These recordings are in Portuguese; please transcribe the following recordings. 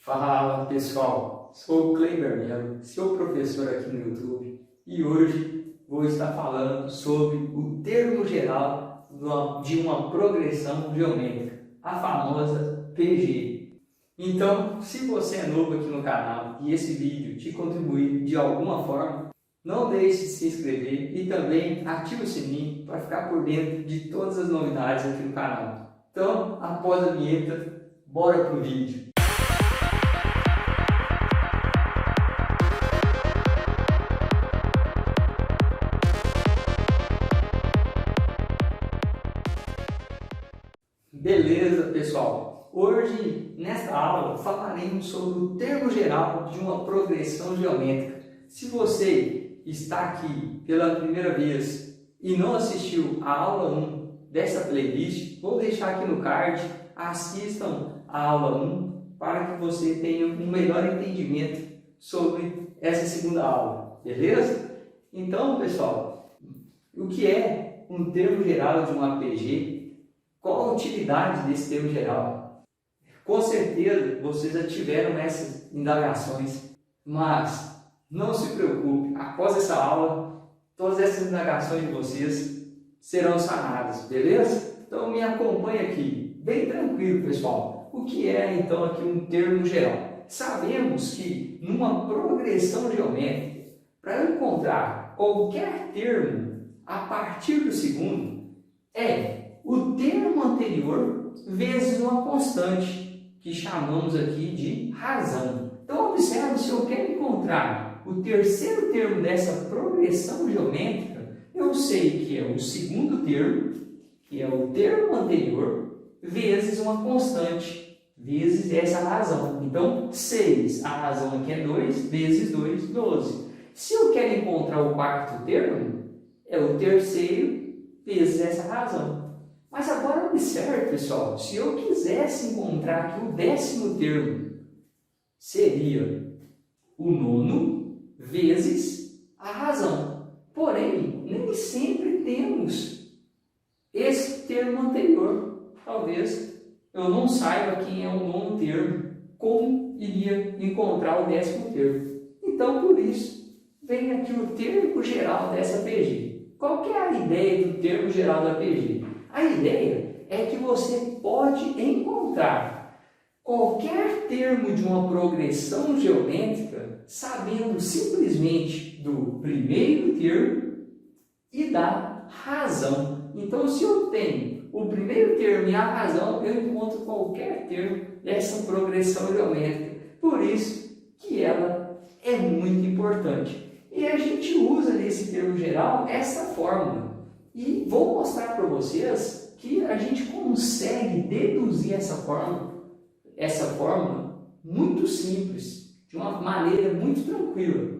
Fala pessoal, sou o Cleiber Melo, seu professor aqui no YouTube e hoje vou estar falando sobre o termo geral de uma progressão geométrica, a famosa PG. Então, se você é novo aqui no canal e esse vídeo te contribuir de alguma forma, não deixe de se inscrever e também ative o sininho para ficar por dentro de todas as novidades aqui no canal. Então, após a vinheta, bora pro vídeo! Beleza, pessoal? Hoje, nesta aula, falaremos sobre o termo geral de uma progressão geométrica. Se você está aqui pela primeira vez e não assistiu a aula 1 dessa playlist, vou deixar aqui no card, assistam a aula 1 para que você tenha um melhor entendimento sobre essa segunda aula, beleza? Então, pessoal, o que é um termo geral de um APG? Qual a utilidade desse termo geral? Com certeza vocês já tiveram essas indagações, mas não se preocupe, após essa aula, todas essas indagações de vocês serão sanadas, beleza? Então me acompanhe aqui, bem tranquilo, pessoal. O que é então aqui um termo geral? Sabemos que numa progressão geométrica, para encontrar qualquer termo a partir do segundo, o termo anterior vezes uma constante, que chamamos aqui de razão. Então, observe, se eu quero encontrar o terceiro termo dessa progressão geométrica, eu sei que é o segundo termo, que é o termo anterior, vezes uma constante, vezes essa razão. Então, 6, a razão aqui é 2, vezes 2, 12. Se eu quero encontrar o quarto termo, é o terceiro vezes essa razão. Mas agora observe, pessoal, se eu quisesse encontrar aqui o décimo termo, seria o nono vezes a razão. Porém, nem sempre temos esse termo anterior. Talvez eu não saiba quem é o nono termo, como iria encontrar o décimo termo. Então, por isso, vem aqui o termo geral dessa PG. Qual que é a ideia do termo geral da PG? A ideia é que você pode encontrar qualquer termo de uma progressão geométrica sabendo simplesmente do primeiro termo e da razão. Então, se eu tenho o primeiro termo e a razão, eu encontro qualquer termo dessa progressão geométrica. Por isso que ela é muito importante. E a gente usa nesse termo geral essa fórmula. E vou mostrar para vocês que a gente consegue deduzir essa fórmula muito simples, de uma maneira muito tranquila.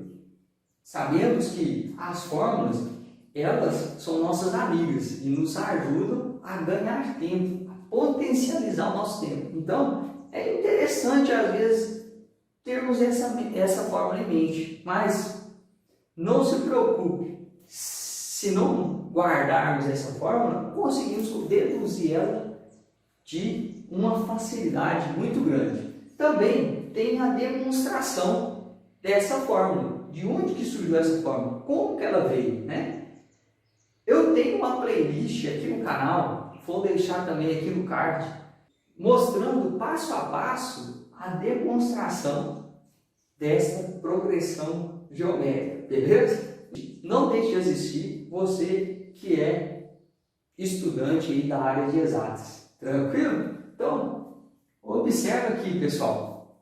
Sabemos que as fórmulas, elas são nossas amigas e nos ajudam a ganhar tempo, a potencializar o nosso tempo. Então, é interessante às vezes termos essa fórmula em mente, mas não se preocupe. Se não guardarmos essa fórmula, conseguimos deduzir ela de uma facilidade muito grande. Também tem a demonstração dessa fórmula. De onde que surgiu essa fórmula? Como que ela veio, né? Eu tenho uma playlist aqui no canal, vou deixar também aqui no card, mostrando passo a passo a demonstração dessa progressão geométrica, beleza? Não deixe de assistir, você que é estudante aí da área de exatas, tranquilo? Então, observa aqui, pessoal.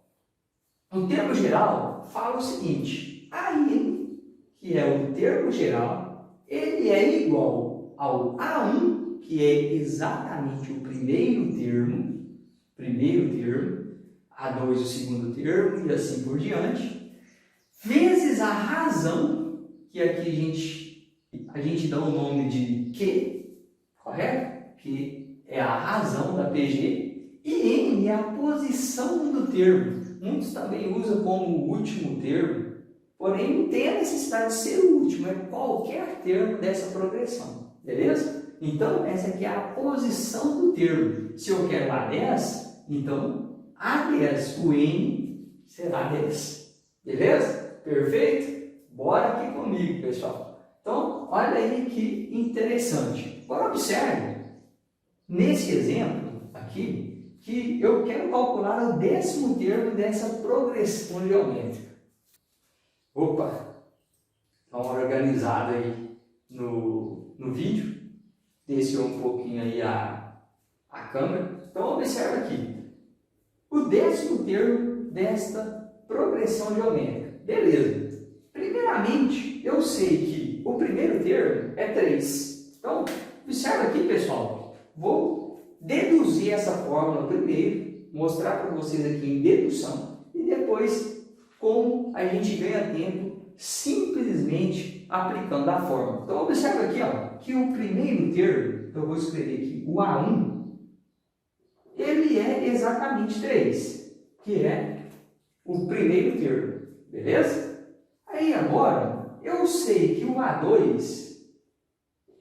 O termo geral fala o seguinte: aí, que é o termo geral, ele é igual ao A1, que é exatamente o primeiro termo, A2 o segundo termo e assim por diante, vezes a razão, que aqui a gente dá o nome de Q, correto? Que é a razão da PG, e N é a posição do termo. Muitos também usam como o último termo, porém não tem a necessidade de ser o último, é qualquer termo dessa progressão, beleza? Então, essa aqui é a posição do termo. Se eu quero A10, então A10, o N será 10. Beleza? Perfeito? Bora aqui comigo, pessoal. Então, olha aí que interessante. Agora observe, nesse exemplo aqui, que eu quero calcular o 10º termo dessa progressão geométrica. Opa! Dá uma organizada aí no vídeo. Desceu um pouquinho aí a câmera. Então, observe aqui. O 10º termo desta progressão geométrica. Beleza. Primeiramente, eu sei que o primeiro termo é 3. Então, observe aqui, pessoal. Vou deduzir essa fórmula primeiro, mostrar para vocês aqui em dedução, e depois como a gente ganha tempo simplesmente aplicando a fórmula. Então, observe aqui, ó, que o primeiro termo, eu vou escrever aqui o A1, ele é exatamente 3, que é o primeiro termo, beleza? Aí agora, eu sei que o A2,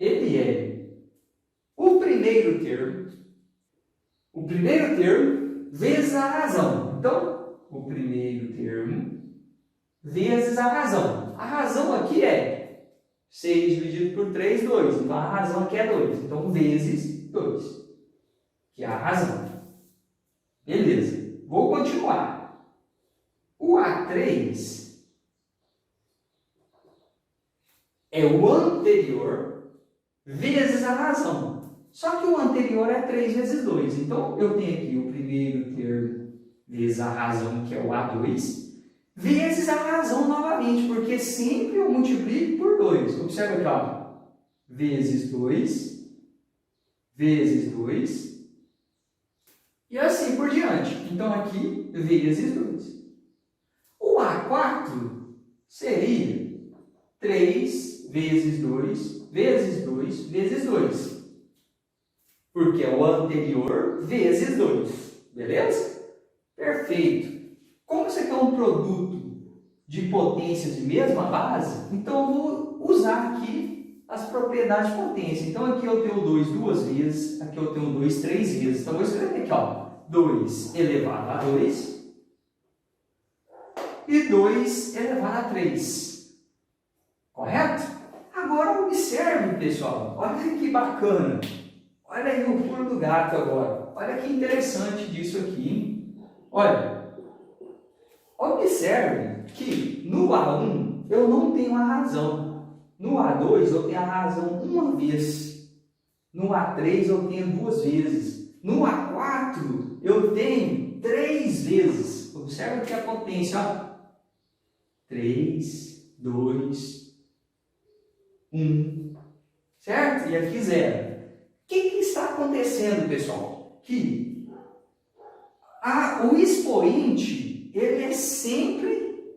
ele é o primeiro termo vezes a razão. Então, o primeiro termo vezes a razão. A razão aqui é 6 dividido por 3, 2. Então, a razão aqui é 2. Então, vezes 2, que é a razão. Beleza. Vou continuar. O A3 é o anterior vezes a razão. Só que o anterior é 3 vezes 2. Então, eu tenho aqui o primeiro termo vezes a razão, que é o A2, vezes a razão novamente, porque sempre eu multiplico por 2. Observe aqui, ó. Vezes 2, vezes 2, e assim por diante. Então, aqui, vezes 2. O A4 seria 3 vezes 2, vezes 2, vezes 2. Porque é o anterior vezes 2. Beleza? Perfeito. Como isso aqui é um produto de potências de mesma base, então eu vou usar aqui as propriedades de potência. Então aqui eu tenho 2 duas vezes, aqui eu tenho 2 três vezes. Então eu vou escrever aqui, ó, 2 elevado a 2 e 2 elevado a 3. Correto? Agora observe, pessoal, olha que bacana. Olha aí o pulo do gato agora. Olha que interessante disso aqui, hein? Olha. Observe que no A1 eu não tenho a razão. No A2 eu tenho a razão uma vez. No A3 eu tenho 2 vezes. No A4 eu tenho 3 vezes. Observe aqui a potência, ó. 3, 2, 1. Certo? E aqui 0. O que está acontecendo, pessoal? Que o expoente, ele é sempre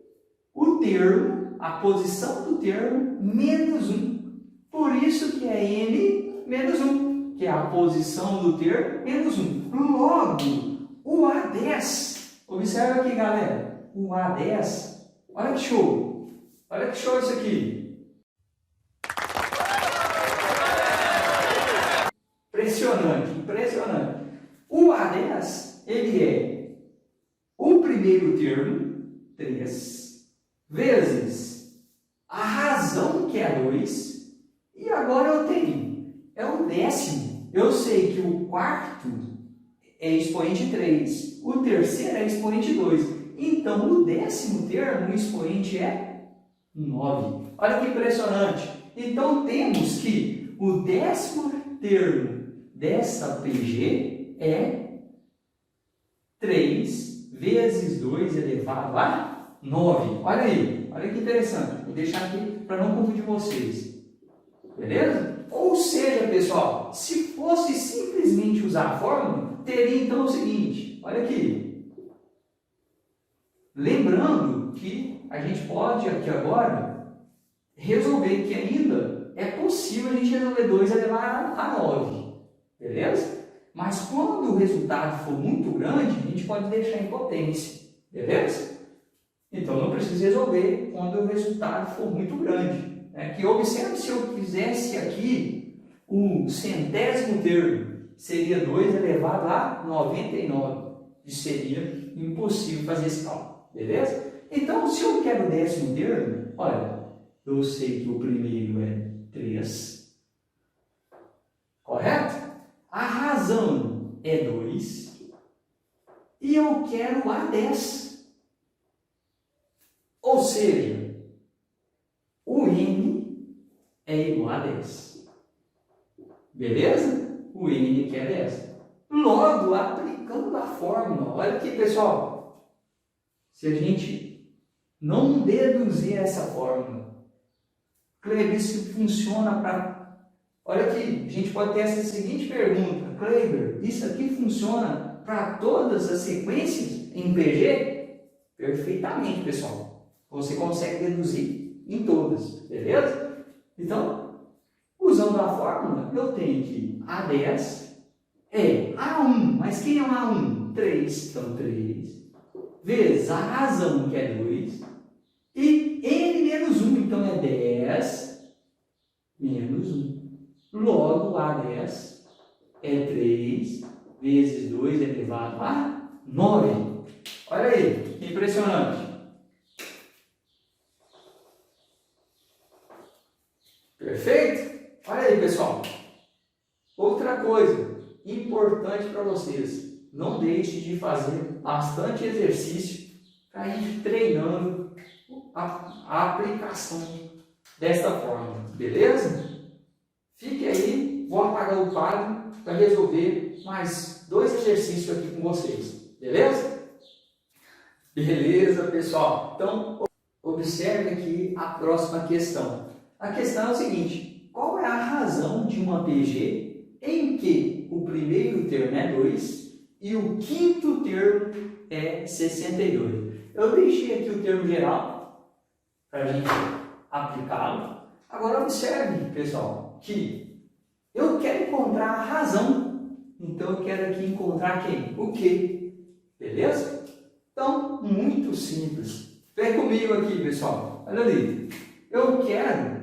o termo, a posição do termo, menos 1. Por isso que é n menos 1, que é a posição do termo, menos 1. Logo, o A10, observa aqui, galera, o A10, olha que show, olha que show isso aqui. Impressionante, impressionante. O A10, ele é o primeiro termo, 3, vezes a razão, que é 2, e agora eu tenho, é o décimo. Eu sei que o quarto é expoente 3, o terceiro é expoente 2. Então, o décimo termo, o expoente é 9. Olha que impressionante. Então, temos que o décimo termo dessa PG é 3 vezes 2 elevado a 9. Olha aí, olha que interessante. Vou deixar aqui para não confundir vocês. Beleza? Ou seja, pessoal, se fosse simplesmente usar a fórmula, teria então o seguinte, olha aqui. Lembrando que a gente pode aqui agora resolver que ainda é possível a gente resolver 2 elevado a 9. Beleza? Mas quando o resultado for muito grande, a gente pode deixar em potência. Beleza? Então não precisa resolver quando o resultado for muito grande. Que observe, se eu fizesse aqui o centésimo termo, seria 2 elevado a 99. E seria impossível fazer esse cálculo. beleza? Então, se eu quero o décimo termo, olha, eu sei que o primeiro é 3, correto? A razão é 2 e eu quero A10. Ou seja, o N é igual a 10. Beleza? O N que é 10. Logo, aplicando a fórmula, olha aqui, pessoal. Se a gente não deduzir essa fórmula, Kleber, isso funciona para... Olha aqui, a gente pode ter essa seguinte pergunta. Kleber, isso aqui funciona para todas as sequências em PG? Perfeitamente, pessoal. Você consegue deduzir em todas, beleza? Então, usando a fórmula, eu tenho que A10 é A1, mas quem é o A1? 3, então 3, vezes a razão, que é 2, e N menos 1, então é 10 menos 1. Logo, A10 é 3 vezes 2 elevado a 9. Olha aí, que impressionante. Perfeito? Olha aí, pessoal. Outra coisa importante para vocês. Não deixe de fazer bastante exercício para ir treinando a aplicação desta forma. Beleza? Fique aí. Vou apagar o quadro para resolver mais 2 exercícios aqui com vocês. Beleza? Beleza, pessoal. Então, observe aqui a próxima questão. A questão é o seguinte: qual é a razão de uma PG em que o primeiro termo é 2 e o quinto termo é 62? Eu deixei aqui o termo geral para a gente aplicá-lo. Agora observe, pessoal, que eu quero encontrar a razão. Então eu quero aqui encontrar quem? O quê? Beleza? Então, muito simples. Vem comigo aqui, pessoal. Olha ali. Eu quero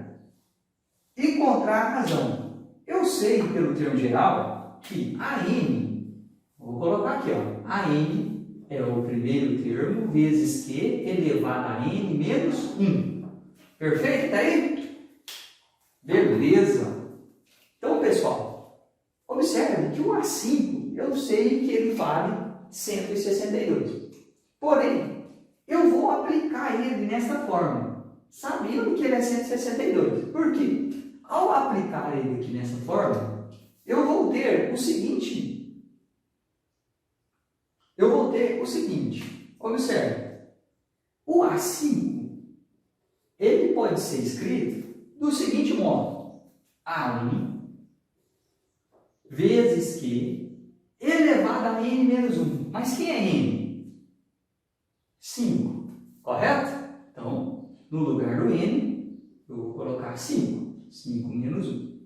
encontrar a razão. Eu sei pelo termo geral que a n, vou colocar aqui, ó, a n é o primeiro termo vezes q elevado a n menos 1. Perfeito? Tá aí? Beleza. Então, pessoal, observe que o A5, eu sei que ele vale 162. Porém, eu vou aplicar ele nesta forma, sabendo que ele é 162. Por quê? Ao aplicar ele aqui nessa forma, eu vou ter o seguinte. Observe. O A5, ele pode ser escrito do seguinte modo. A1 vezes Q elevado a n menos 1. Mas quem é n? 5. Correto? Então, no lugar do n, eu vou colocar 5. 5 menos 1.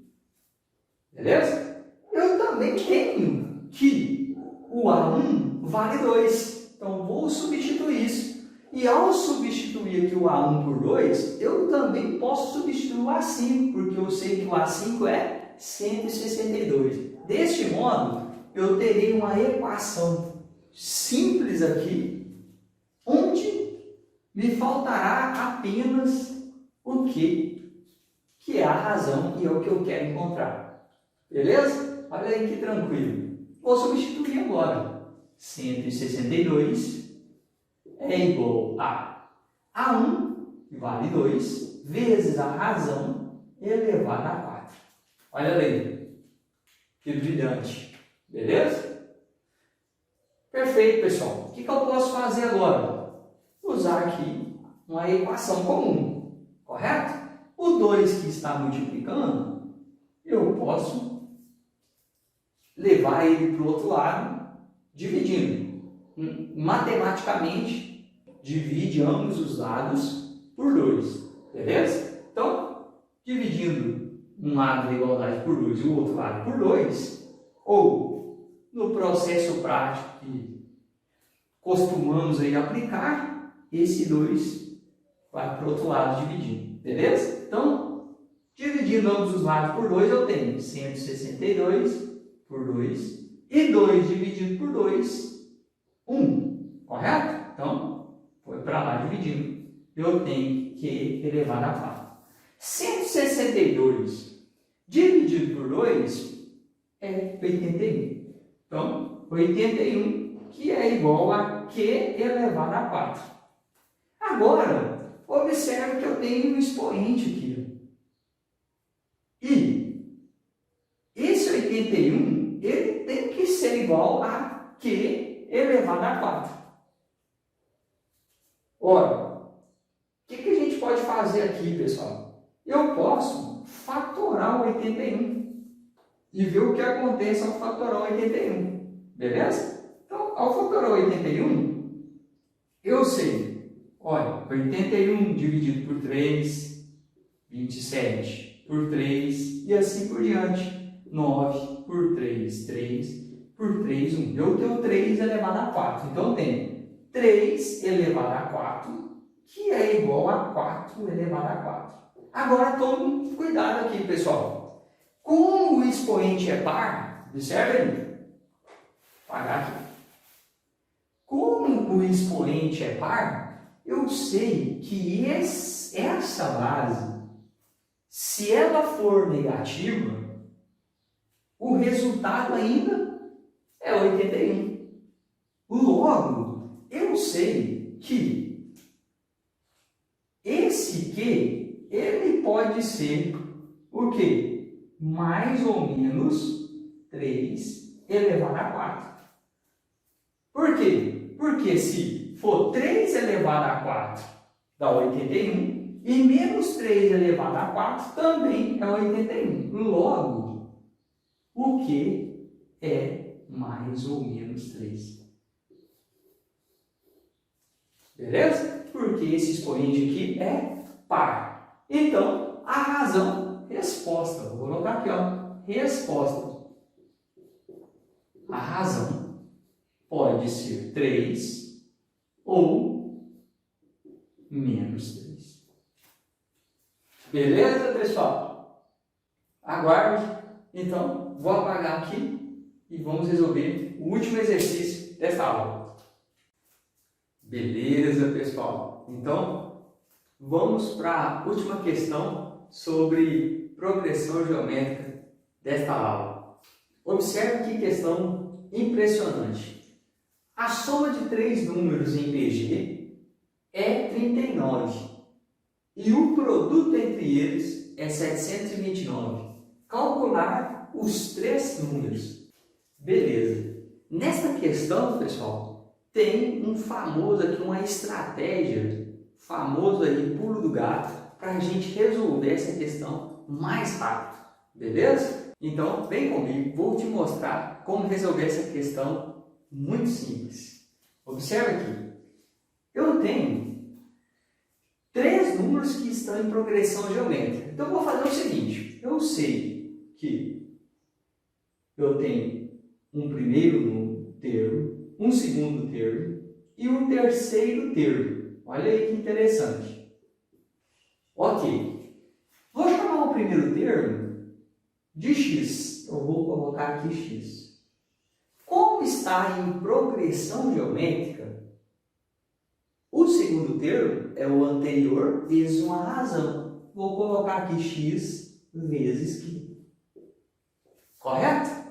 Beleza? Eu também tenho que o A1 vale 2. Então, vou substituir isso. E ao substituir aqui o A1 por 2, eu também posso substituir o A5, porque eu sei que o A5 é 162. Deste modo, eu terei uma equação simples aqui, onde me faltará apenas o Q, que é a razão e é o que eu quero encontrar. Beleza? Olha aí que tranquilo. Vou substituir agora. 162 é igual a A1, que vale 2, vezes a razão elevada a 4. Olha aí. Que brilhante. Beleza? Perfeito, pessoal. O que eu posso fazer agora? Usar aqui uma equação comum. Correto? O 2 que está multiplicando, eu posso levar ele para o outro lado, dividindo. Matematicamente, divide ambos os lados por 2. Beleza? Então, dividindo um lado da igualdade por 2 e o outro lado por 2, ou no processo prático que costumamos aí aplicar, esse 2 vai para o outro lado dividindo. Beleza? Então, dividindo ambos os lados por 2, eu tenho 162 por 2 e 2 dividido por 2, 1. Correto? Então, foi para para lá dividindo, eu tenho Q elevado a 4. 162 dividido por 2 é 81. Então, 81, que é igual a Q elevado a 4. Agora, observe que eu tenho um expoente aqui. E esse 81, ele tem que ser igual a Q elevado a 4. Ora, o que a gente pode fazer aqui, pessoal? Eu posso fatorar o 81 e ver o que acontece ao fatorar o 81. Beleza? Então, ao fatorar o 81, eu sei, olha, 81 dividido por 3, 27 por 3 e assim por diante. 9 por 3, 3 por 3, 1. Eu tenho 3 elevado a 4. Então, eu tenho 3 elevado a 4, que é igual a 4 elevado a 4. Agora, tome cuidado aqui, pessoal. Como o expoente é par, observe aí. Vou apagar aqui. Como o expoente é par, eu sei que essa base, se ela for negativa, o resultado ainda é 81. Logo, eu sei que esse Q, ele pode ser o quê? Mais ou menos 3 elevado a 4. Por quê? Porque se for 3 elevado a 4 dá 81, e menos 3 elevado a 4 também é 81. Logo, o que é mais ou menos 3. Beleza? Porque esse expoente aqui é par. Então, a razão, resposta. Vou colocar aqui, ó, resposta. A razão pode ser 3 ou menos 3. Beleza, pessoal? Aguarde. Então, vou apagar aqui e vamos resolver o último exercício dessa aula. Beleza, pessoal? Então, vamos para a última questão sobre progressão geométrica desta aula. Observe que questão impressionante. A soma de 3 números em PG é 39 e o produto entre eles é 729. Calcular os 3 números. Beleza. Nesta questão, pessoal, tem um famoso aqui, uma estratégia, famoso aí, pulo do gato, para a gente resolver essa questão mais rápido. Beleza? Então, vem comigo, vou te mostrar como resolver essa questão muito simples. Observe aqui. Eu tenho 3 números que estão em progressão geométrica. Então, eu vou fazer o seguinte. Eu sei que eu tenho um primeiro termo, um segundo termo e um terceiro termo. Olha aí que interessante. Ok. Vou chamar o primeiro termo de x. Eu vou colocar aqui x. Como está em progressão geométrica, o segundo termo é o anterior vezes uma razão. Vou colocar aqui x vezes q. Correto?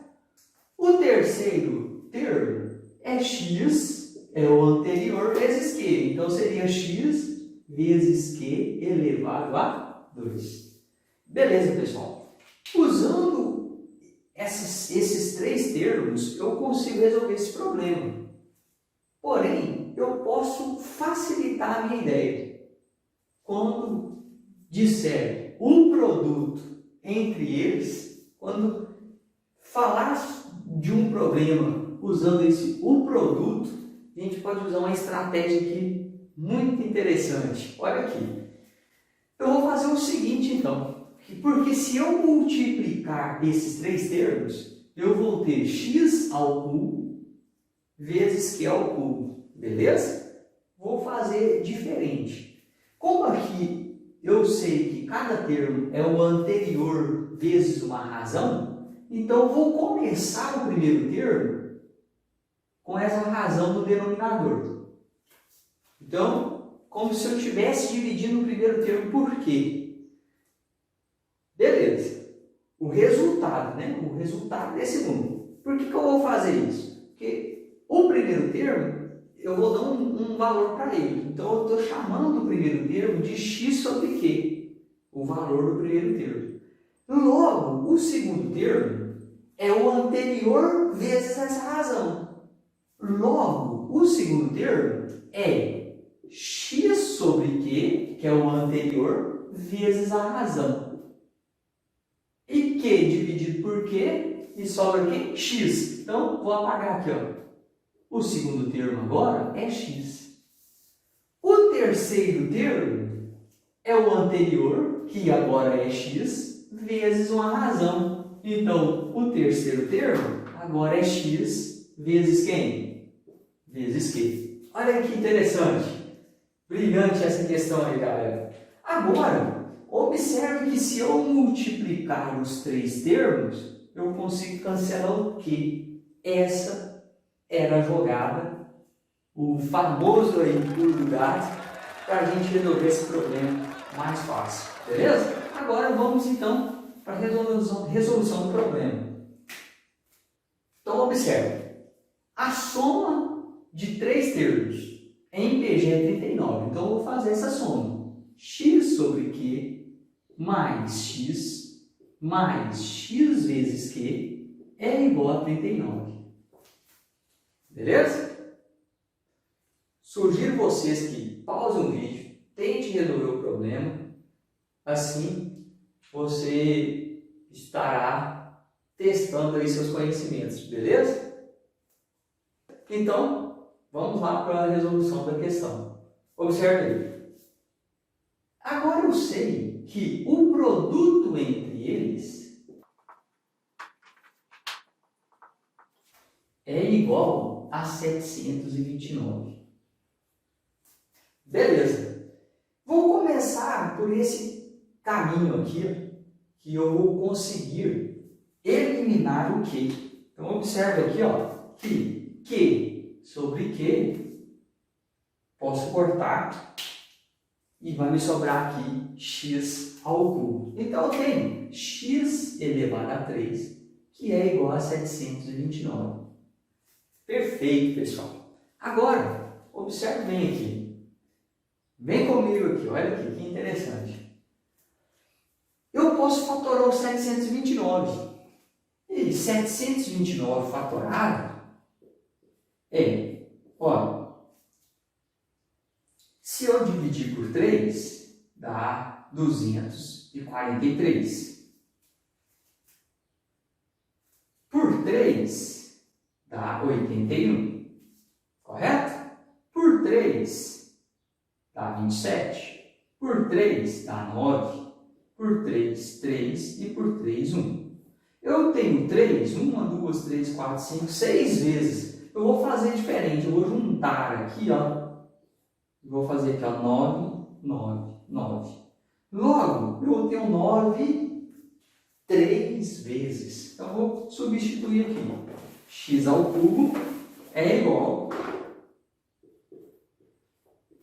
O terceiro termo é x, é o anterior vezes q. Então, seria x vezes q elevado a 2. Beleza, pessoal? Usando esses 3 termos, eu consigo resolver esse problema. Porém, eu posso facilitar a minha ideia. Quando disser um produto entre eles, quando falar de um problema usando o produto, a gente pode usar uma estratégia aqui muito interessante. Olha aqui. Eu vou fazer o seguinte, então. Porque se eu multiplicar esses 3 termos, eu vou ter x ao cubo vezes q ao cubo. Beleza? Vou fazer diferente. Como aqui eu sei que cada termo é o anterior vezes uma razão, então, vou começar o primeiro termo com essa razão no denominador. Então, como se eu estivesse dividindo o primeiro termo. Por quê? Beleza. O resultado, né? O resultado desse número. Por que eu vou fazer isso? Porque o primeiro termo, eu vou dar um valor para ele. Então, eu estou chamando o primeiro termo de x sobre q, o valor do primeiro termo. Logo, o segundo termo é o anterior vezes essa razão. Logo, o segundo termo é x sobre q, que é o anterior, vezes a razão. E q dividido por q, e sobra quem? X. Então, vou apagar aqui, ó. O segundo termo agora é x. O terceiro termo é o anterior, que agora é x, vezes uma razão. Então, o terceiro termo agora é x vezes quem? Vezes q. Olha que interessante. Brilhante essa questão aí, galera. Agora, observe que se eu multiplicar os três termos, eu consigo cancelar o q. Essa era a jogada, o famoso aí pulo do gato, para a gente resolver esse problema mais fácil. Beleza? Agora vamos então para a resolução do problema. Então observe, a soma de três termos em PG é 39. Então eu vou fazer essa soma. X sobre Q mais x vezes Q é igual a 39. Beleza? Sugiro vocês que pausem o vídeo, tente resolver o problema, assim você estará testando aí seus conhecimentos, beleza? Então, vamos lá para a resolução da questão. Observe aí. Agora eu sei que o produto entre eles é igual a 729. Beleza. Vou começar por esse caminho aqui, que eu vou conseguir eliminar o Q. Então, observe aqui, ó, que Q sobre Q, posso cortar e vai me sobrar aqui x ao cubo. Então, eu tenho x elevado a 3, que é igual a 729. Perfeito, pessoal. Agora, observe bem aqui. Vem comigo aqui, olha aqui, que interessante. Eu posso fatorar o 729. E 729 fatorado olha, se eu dividir por 3, dá 243. Por 3, dá 81. Correto? Por 3, dá 27. Por 3, dá 9. Por 3, 3. E por 3, 1. Eu tenho 3, 1, 2, 3, 4, 5, 6 vezes. Eu vou fazer diferente. Eu vou juntar aqui, ó. Vou fazer aqui, ó, 9, 9, 9. Logo, eu tenho 9 3 vezes. Então, eu vou substituir aqui. X ao cubo é igual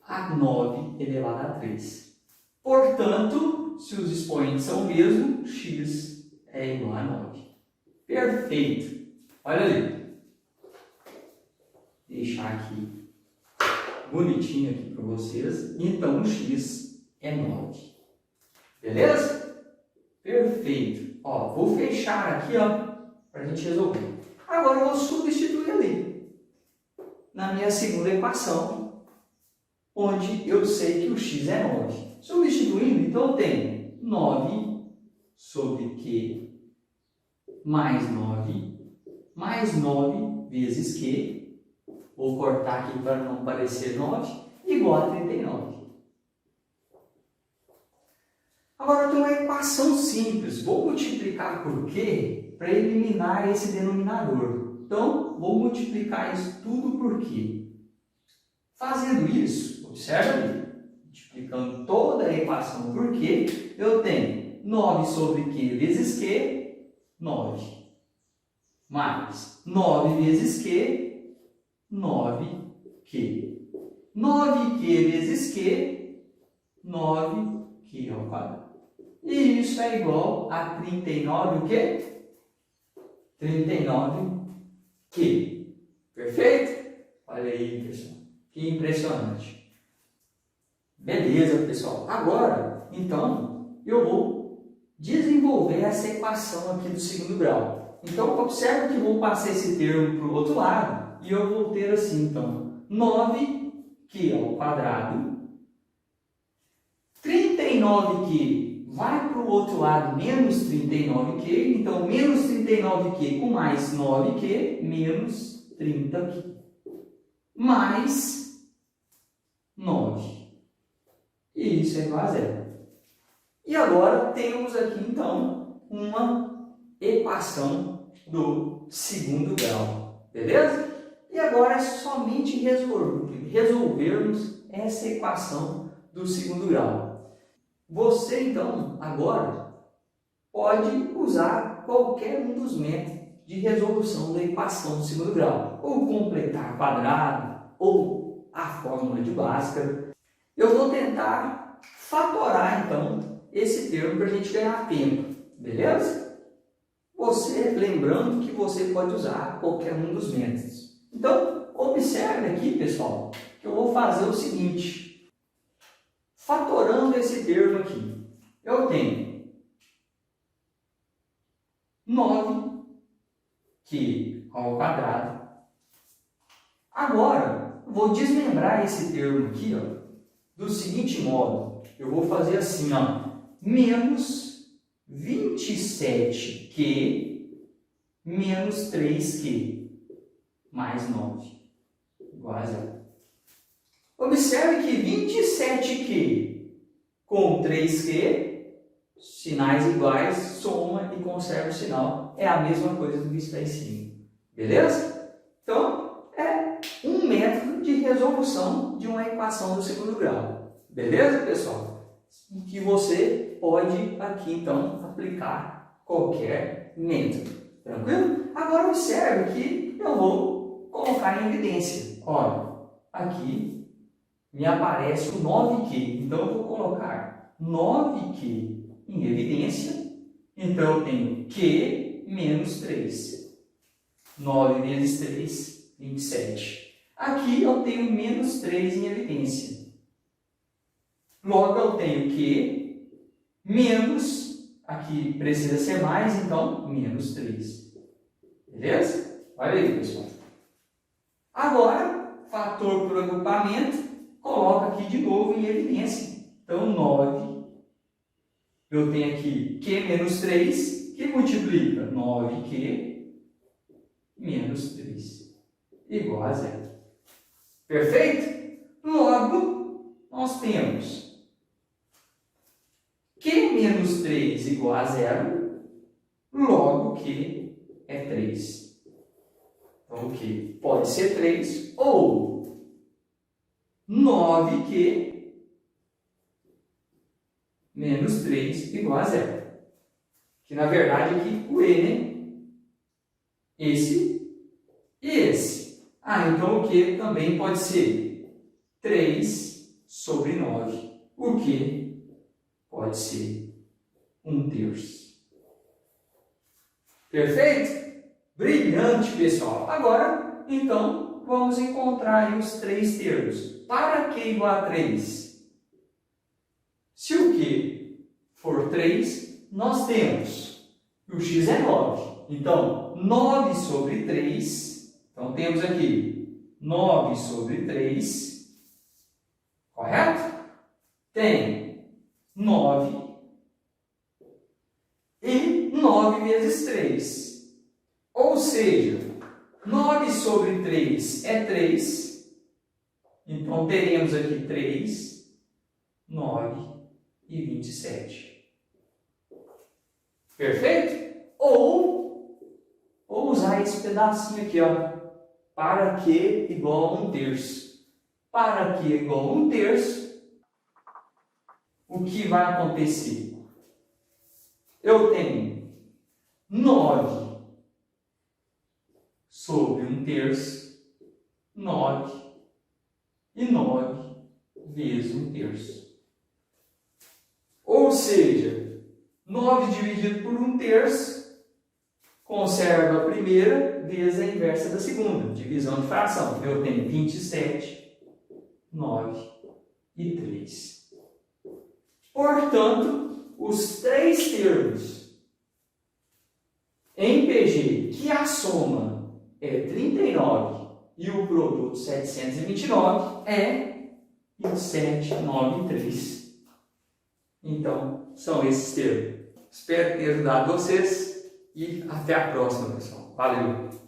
a 9 elevado a 3. Portanto, se os expoentes são o mesmo, x é igual a 9. Perfeito. Olha ali. Deixar aqui bonitinho aqui para vocês. Então, o x é 9. Beleza? Perfeito. Ó, vou fechar aqui, ó, para a gente resolver. Agora eu vou substituir ali na minha segunda equação, onde eu sei que o x é 9. Substituindo, então eu tenho 9 sobre q mais 9 vezes q. Vou cortar aqui para não parecer 9, igual a 39. Agora eu tenho uma equação simples. Vou multiplicar por q para eliminar esse denominador. Então, vou multiplicar isso tudo por q. Fazendo isso, observe, multiplicando toda a equação por q, eu tenho 9 sobre q vezes q, 9. Mais 9 vezes q, 9q. 9q vezes q 3Q, 9Q ao quadrado. E isso é igual a 39 o quê? 39Q. Perfeito? Olha aí, pessoal. Que impressionante. Beleza, pessoal. Agora, então, eu vou desenvolver essa equação aqui do segundo grau. Então, observe que vou passar esse termo para o outro lado e eu vou ter assim, então, 9Q ao quadrado. 39Q vai para o outro lado, menos 39Q. Então, menos 39Q com mais 9Q, menos 30Q. Mais 9. E isso é igual a zero. E agora temos aqui, então, uma equação do segundo grau. Beleza? E agora é somente resolvermos essa equação do segundo grau. Você, então, agora pode usar qualquer um dos métodos de resolução da equação do segundo grau. Ou completar quadrado, ou a fórmula de Bhaskara. Eu vou tentar fatorar, então, esse termo para a gente ganhar tempo. Beleza? Você, lembrando que você pode usar qualquer um dos métodos. Então, observe aqui, pessoal, que eu vou fazer o seguinte. Fatorando esse termo aqui, eu tenho 9Q ao quadrado. Agora, vou desmembrar esse termo aqui, ó, do seguinte modo. Eu vou fazer assim, ó, menos 27Q menos 3Q mais 9 igual a zero. Observe que 27Q com 3Q, sinais iguais, soma e conserva o sinal. É a mesma coisa do que está em cima. Beleza? Então, é um método de resolução de uma equação do segundo grau. Beleza, pessoal? Que você pode aqui, então, aplicar qualquer método. Tranquilo? Agora, observe que eu vou colocar em evidência. Olha, aqui me aparece o 9Q. Então, eu vou colocar 9Q em evidência. Então, eu tenho Q menos 3. 9 vezes 3, 27. Aqui eu tenho menos 3 em evidência. Logo, eu tenho Q menos, aqui precisa ser mais, então, menos 3. Beleza? Olha aí, pessoal. Agora, fator por agrupamento, coloca aqui de novo em evidência. Então, 9. Eu tenho aqui Q menos 3, que multiplica 9Q menos 3, igual a zero. Perfeito? Logo, nós temos Q menos 3 igual a zero, logo Q é 3. Então, Q pode ser 3 ou 9Q menos 3 igual a zero. Que, na verdade, aqui o E, né? Esse e esse. Então o Q também pode ser 3 sobre 9. O Q pode ser 1/3. Perfeito? Brilhante, pessoal. Agora, então, vamos encontrar aí os 3 termos. Para Q igual a 3, se o Q for 3, nós temos o x é 9. Então, 9 sobre 3. Então, temos aqui 9 sobre 3. Correto? Tem 9 e 9 vezes 3. Ou seja, 9 sobre 3 é 3. Então, teremos aqui 3, 9 e 27. Perfeito? Ou usar esse pedacinho aqui, ó, para Q igual a 1/3. Para Q igual a 1/3, o que vai acontecer? Eu tenho 9 sobre 1/3, 9 e 9 vezes 1/3. Ou seja, 9 dividido por 1/3 conserva a primeira vezes a inversa da segunda. Divisão de fração. Eu tenho 27, 9 e 3. Portanto, os três termos em PG que a soma é 39 e o produto 729 é 27, 9 e 3. Então, são esses termos. Espero ter ajudado vocês e até a próxima, pessoal. Valeu!